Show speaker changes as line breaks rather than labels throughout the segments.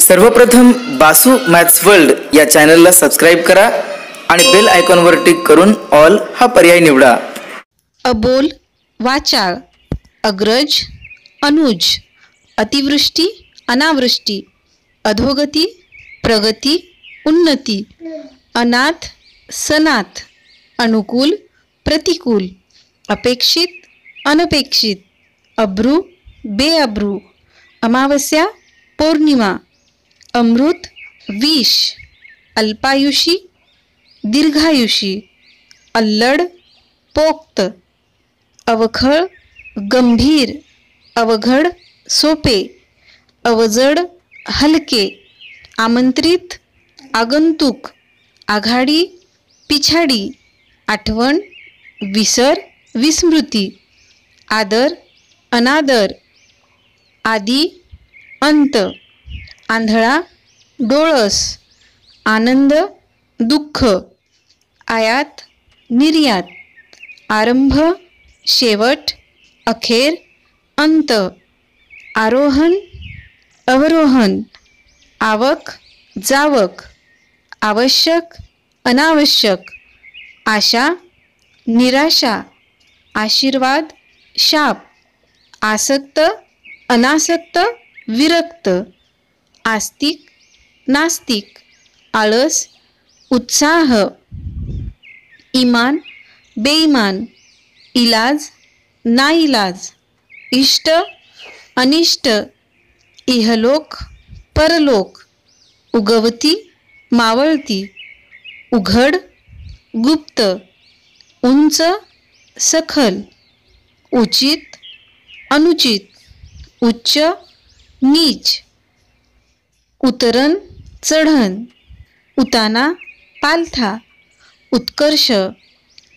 सर्वप्रथम Basu maths world या चॅनलला सबस्क्राईब करा आणि बेल आयकॉनवर टिक करून ऑल हा पर्याय निवडा.
अबोल, वाचाळ, अग्रज, अनुज, अतिवृष्टी, अनावृष्टी, अधोगती, प्रगती, उन्नती, अनाथ, सनाथ, अनुकूल, प्रतिकूल, अपेक्षित, अनपेक्षित, अब्रू, बेअब्रू, अमावस्या, पौर्णिमा, अमृत, विष, अल्पायुषी, दीर्घायुषी, अल्लड, पोक्त, अवखळ, गंभीर, अवघड, सोपे, अवजड, हलके, आमंत्रित, आगंतुक, आघाडी, पिछाडी, आठवण, विसर, विस्मृती, आदर, अनादर, आदी, अंत, आंधळा, डोळस, आनंद, दुःख, आयात, निर्यात, आरंभ, शेवट, अखेर, अंत, आरोहण, अवरोहण, आवक, जावक, आवश्यक, अनावश्यक, आशा, निराशा, आशीर्वाद, शाप, आसक्त, अनासक्त, विरक्त, आस्तिक, नास्तिक, आळस, उत्साह, इमान, बेईमान, इलाज, नाईलाज, इष्ट, अनिष्ट, इहलोक, परलोक, उगवती, मावळती, उघड, गुप्त, उंच, सखल, उचित, अनुचित, उच्च, नीच, उतरण, चढण, उताना, पालथा, उत्कर्ष,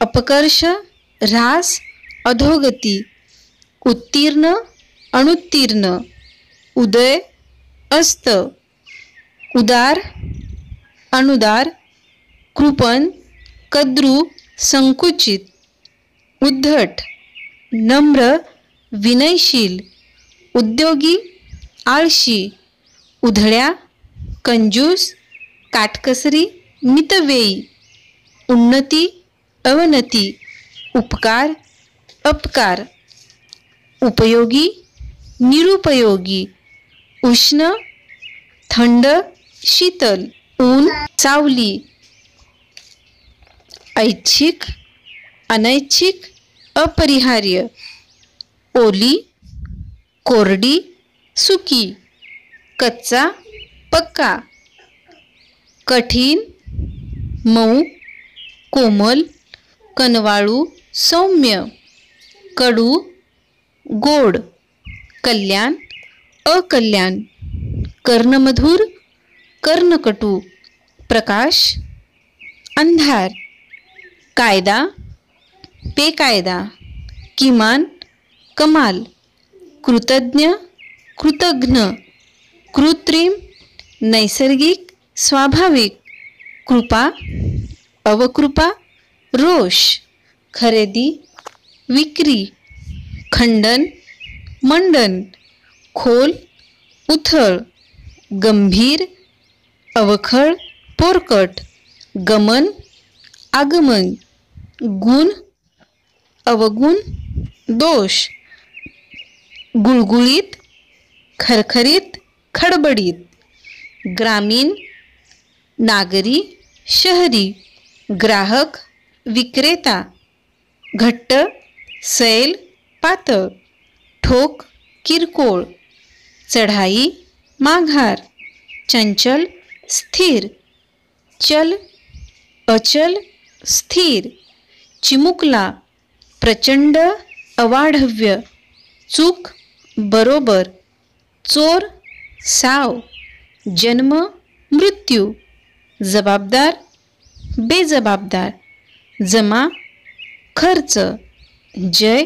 अपकर्ष, ऱ्हास, अधोगती, उत्तीर्ण, अनुत्तीर्ण, उदय, अस्त, उदार, अनुदार, कृपण, कद्रू, संकुचित, उद्धट, नम्र, विनयशील, उद्योगी, आळशी, उधळ्या, कंजूस, काटकसरी, मितव्ययी, उन्नती, अवनती, उपकार, अपकार, उपयोगी, निरुपयोगी, उष्ण, थंड, शीतल, ऊन, सावली, ऐच्छिक, अनैच्छिक, अपरिहार्य, ओली, कोरडी, सुकी, कच्चा, पक्का, कठीण, मऊ, कोमल, कनवाळू, सौम्य, कडू, गोड, कल्याण, अकल्याण, कर्णमधुर, कर्णकटू, प्रकाश, अंधार, कायदा, बेकायदा, किमान, कमाल, कृतज्ञ, कृतघ्न, कृत्रिम, नैसर्गिक, स्वाभाविक, कृपा, अवकृपा, रोष, खरेदी, विक्री, खंडन, मंडन, खोल, उथळ, गंभीर, अवखळ, पोरकट, गमन, आगमन, गुण, अवगुण, दोष, गुळगुळीत, खरखरीत, खडबडीत, ग्रामीण, नागरी, शहरी, ग्राहक, विक्रेता, घट्ट, सैल, पातळ, ठोक, किरकोळ, चढाई, माघार, चंचल, स्थिर, चल, अचल, स्थिर, चिमुकला, प्रचंड, अवाढव्य, चूक, बरोबर, चोर, साव, जन्म, मृत्यू, जबाबदार, बेजबाबदार, जमा, खर्च, जय,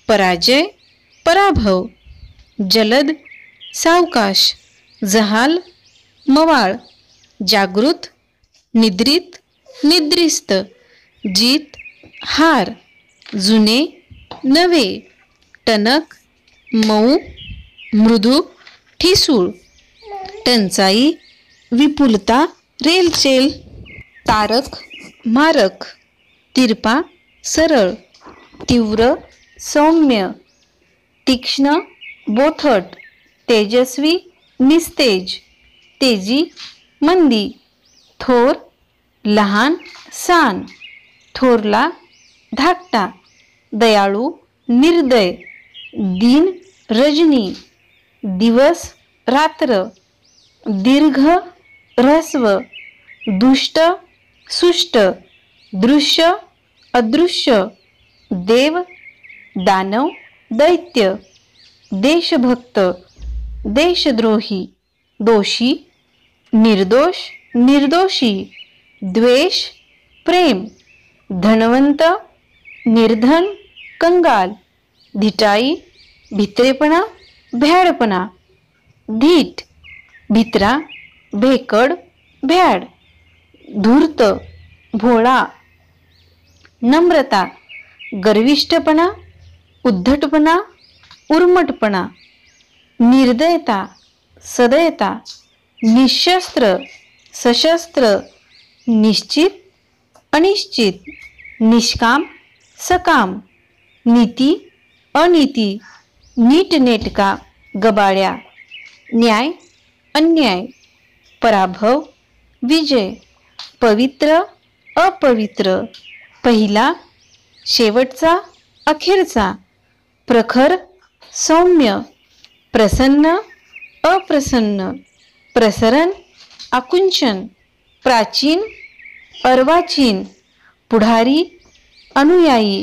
पराजय, पराभव, जलद, सावकाश, जहाल, मवाळ, जागृत, निद्रित, निद्रिस्त, जीत, हार, जुने, नवे, टणक, मऊ, मृदू, ठिसूळ, टंचाई, विपुलता, रेलचेल. तारक, मारक, तिरपा, सरळ, तीव्र, सौम्य, तीक्ष्ण, बोथट, तेजस्वी, निस्तेज, तेजी, मंदी, थोर, लहान, सान, थोरला, धाकटा, दयाळू, निर्दय, दिन, रजनी, दिवस, रात्र, दीर्घ, ऱ्हस्व, दुष्ट, सुष्ट, दृश्य, अदृश्य, देव, दानव, दैत्य, देशभक्त, देशद्रोही, दोषी, निर्दोष, निर्दोषी, द्वेष, प्रेम, धनवंत, निर्धन, कंगाल, धिटाई, भित्रेपणा, भ्याडपणा, धीट, भित्रा, भेकड, भ्याड, धूर्त, भोळा, नम्रता, गर्विष्ठपणा, उद्धटपणा, उर्मटपणा, निर्दयता, सदयता, निशस्त्र, सशस्त्र, निश्चित, अनिश्चित, निष्काम, सकाम, नीती, अनीती, नीटनेटका, गबाड्या, न्याय, अन्याय, पराभव, विजय, पवित्र, अपवित्र, पहिला, शेवटचा, अखेरचा, प्रखर, सौम्य, प्रसन्न, अप्रसन्न, प्रसरण, आकुंचन, प्राचीन, अर्वाचीन, पुढारी, अनुयायी,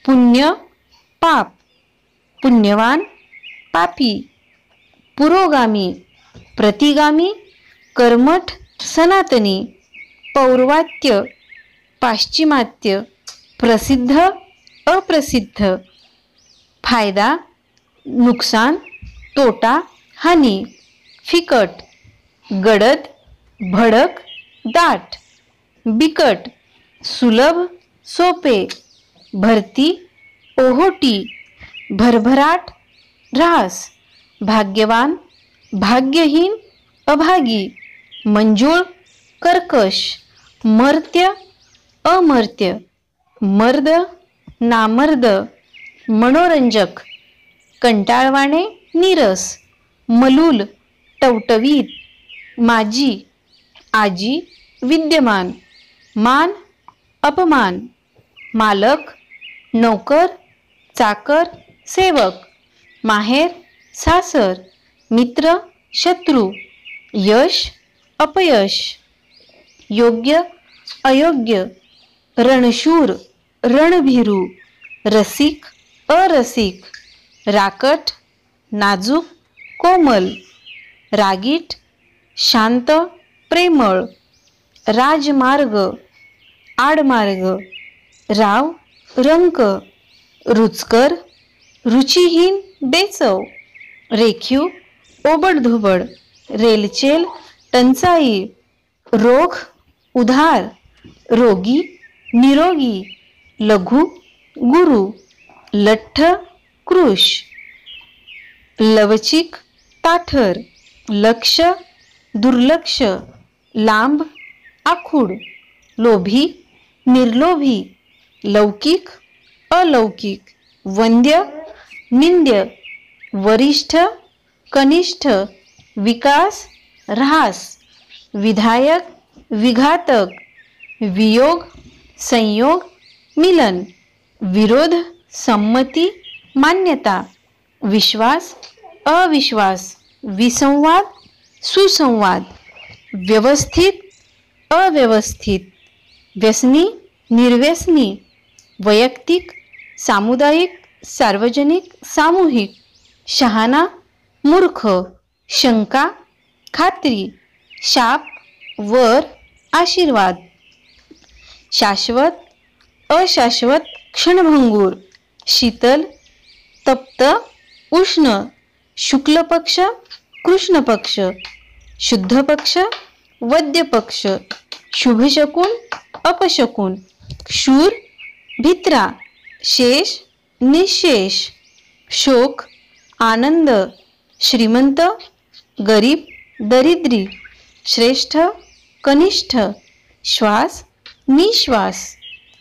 पुण्य, पाप, पुण्यवान, पापी, पुरोगामी, प्रतिगामी, कर्मठ, सनातनी, पौर्वात्य, पाश्चिमात्य, प्रसिद्ध, अप्रसिद्ध, फायदा, नुकसान, तोटा, हानी, फिकट, गडद, भडक, दाट, बिकट, सुलभ, सोपे, भरती, ओहोटी, भरभराट, ऱ्हास, भाग्यवान, भाग्यहीन, अभागी, मंजूळ, कर्कश, मर्त्य, अमर्त्य, मर्द, नामर्द, मनोरंजक, कंटाळवाणे, नीरस, मलूल, टवटवीत, माजी, आजी, विद्यमान, मान, अपमान, मालक, नौकर, चाकर, सेवक, माहेर, सासर, मित्र, शत्रू, यश, अपयश, योग्य, अयोग्य, रणशूर, रणभीरू, रसिक, अरसिक, राकट, नाजूक, कोमल, रागीट, शांत, प्रेमळ, राजमार्ग, आडमार्ग, राव, रंक, रुचकर, रुचिहीन, बेचव, रेखीव, ओबडधोबड, रेलचेल, टंचाई, रोग, उधार, रोगी, निरोगी, लघु, गुरु, लठ्ठ, कृश, लवचिक, ताठर, लक्ष, दुर्लक्ष, लांब, आखूड, लोभी, निर्लोभी, लौकिक, अलौकिक, वंद्य, निंद्य, वरिष्ठ, कनिष्ठ, विकास, ऱ्हास, विधायक, विघातक, वियोग, संयोग, मिलन, विरोध, संमती, मान्यता, विश्वास, अविश्वास, विसंवाद, सुसंवाद, व्यवस्थित, अव्यवस्थित, व्यसनी, निर्व्यसनी, वैयक्तिक, सामुदायिक, सार्वजनिक, सामूहिक, शहाणा, मूर्ख, शंका, खात्री, शाप, वर, आशीर्वाद, शाश्वत, अशाश्वत, क्षणभंगूर, शीतल, तप्त, उष्ण, शुक्ल पक्ष, कृष्ण पक्ष, शुद्ध पक्ष, वद्य पक्ष, शुभशकुन, अपशकुन, शूर, भित्रा, शेष, निशेष, शोक, आनंद, श्रीमंत, गरीब, दरिद्री, श्रेष्ठ, कनिष्ठ, श्वास, निश्वास,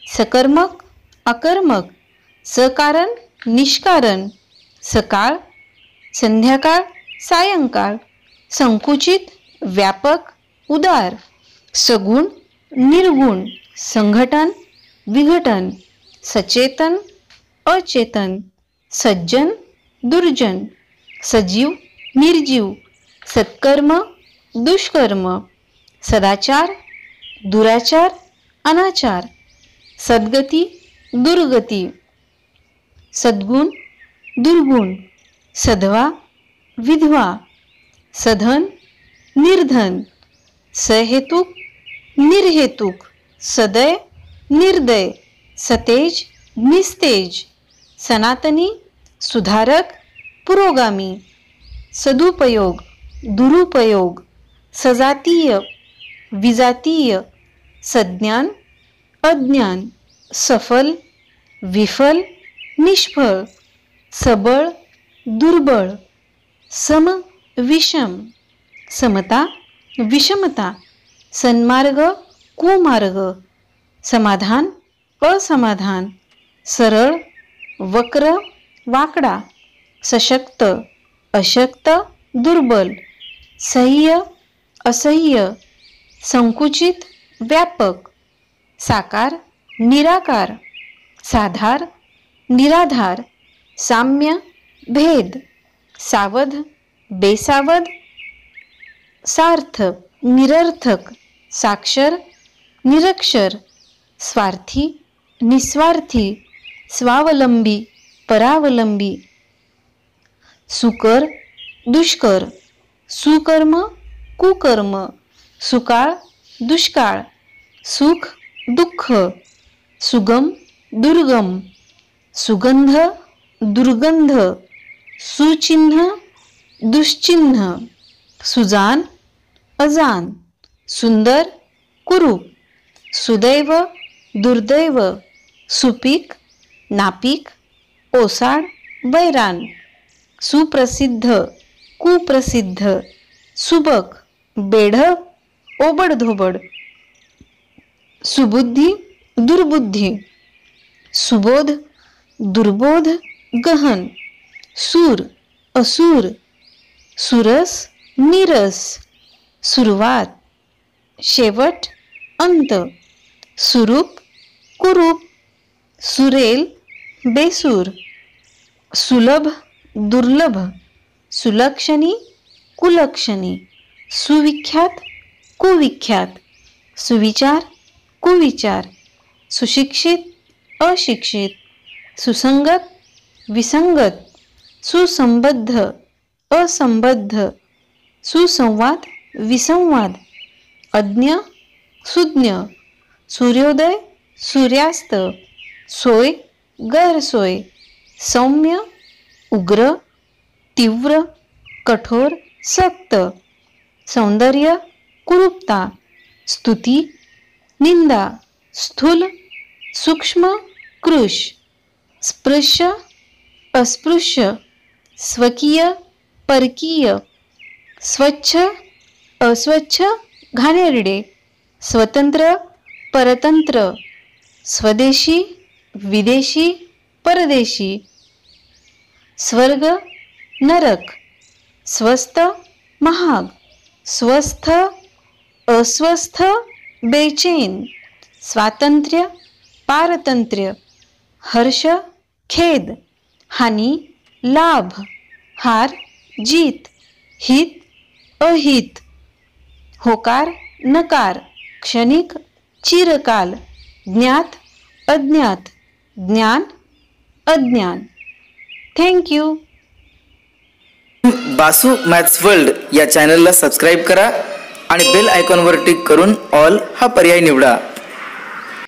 सकर्मक, अकर्मक, सकारण, निष्कारण, सकाळ, संध्याकाळ, सायंकाळ, संकुचित, व्यापक, उदार, सगुण, निर्गुण, संघटन, विघटन, सचेतन, अचेतन, सज्जन, दुर्जन, सजीव, निर्जीव, सत्कर्म, दुष्कर्म, सदाचार, दुराचार, अनाचार, सद्गती, दुर्गती, सद्गुण, दुर्गुण, सधवा, विधवा, सधन, निर्धन, सहेतुक, निर्हेतुक, सदय, निर्दय, सतेज, निस्तेज, सनातनी, सुधारक, पुरोगामी, सदुपयोग, दुरुपयोग, सजातीय, विजातीय, सज्ञान, अज्ञान, सफल, विफल, निष्फळ, सबळ, दुर्बळ, सम, विषम, समता, विषमता, सन्मार्ग, कुमार्ग, समाधान, असमाधान, सरळ, वक्र, वाकडा, सशक्त, अशक्त, दुर्बल, सह्य, असह्य, संकुचित, व्यापक, साकार, निराकार, साधार, निराधार, साम्य, भेद, सावध, बेसावध, सार्थ, निरर्थक, साक्षर, निरक्षर, स्वार्थी, निस्वार्थी, स्वावलंबी, परावलंबी, सुकर, दुष्कर, सुकर्म, कुकर्म, सुकाळ, दुष्काळ, सुख, दुःख, सुगम, दुर्गम, सुगंध, दुर्गंध, सुचिन्ह, दुश्चिन्ह, सुजान, अजान, सुंदर, कुरूप, सुदैव, दुर्दैव, सुपीक, नापीक, ओसाड, वैरान, सुप्रसिद्ध, कुप्रसिद्ध, सुबक, बेढप, ओबडधोबड, सुबुद्धी, दुर्बुद्धी, सुबोध, दुर्बोध, गहन, सूर, असुर, सुरस, नीरस, सुरुवात, शेवट, अंत, सुरूप, कुरूप, सुरेल, बेसूर, सुलभ, दुर्लभ, सुलक्षणी, कुलक्षणी, सुविख्यात, कुविख्यात, सुविचार, कुविचार, सुशिक्षित, अशिक्षित, सुसंगत, विसंगत, सुसंबद्ध, असंबद्ध, सुसंवाद, विसंवाद, अज्ञ, सुज्ञ, सूर्योदय, सूर्यास्त, सोय, गैरसोय, सौम्य, उग्र, तीव्र, कठोर, सक्त, सौंदर्य, कुरूपता, स्तुती, निंदा, स्थूल, सूक्ष्म, कृश, स्पृश्य, अस्पृश्य, स्वकीय, परकीय, स्वच्छ, अस्वच्छ, घाणेरडे, स्वतंत्र, परतंत्र, स्वदेशी, विदेशी, परदेशी, स्वर्ग, नरक, स्वस्त, महाग, स्वस्थ, अस्वस्थ, बेचैन, स्वातंत्र्य, पारतंत्र्य, हर्ष, खेद, हानी, लाभ, हार, जीत, हित, अहित, होकार, नकार, क्षणिक, चिरकाल, ज्ञात, अज्ञात, ज्ञान, अज्ञान. Thank you.
Basu maths world या चॅनलला सबस्क्राईब करा आणि बेल आयकॉनवर क्लिक करून ऑल हा पर्याय निवडा.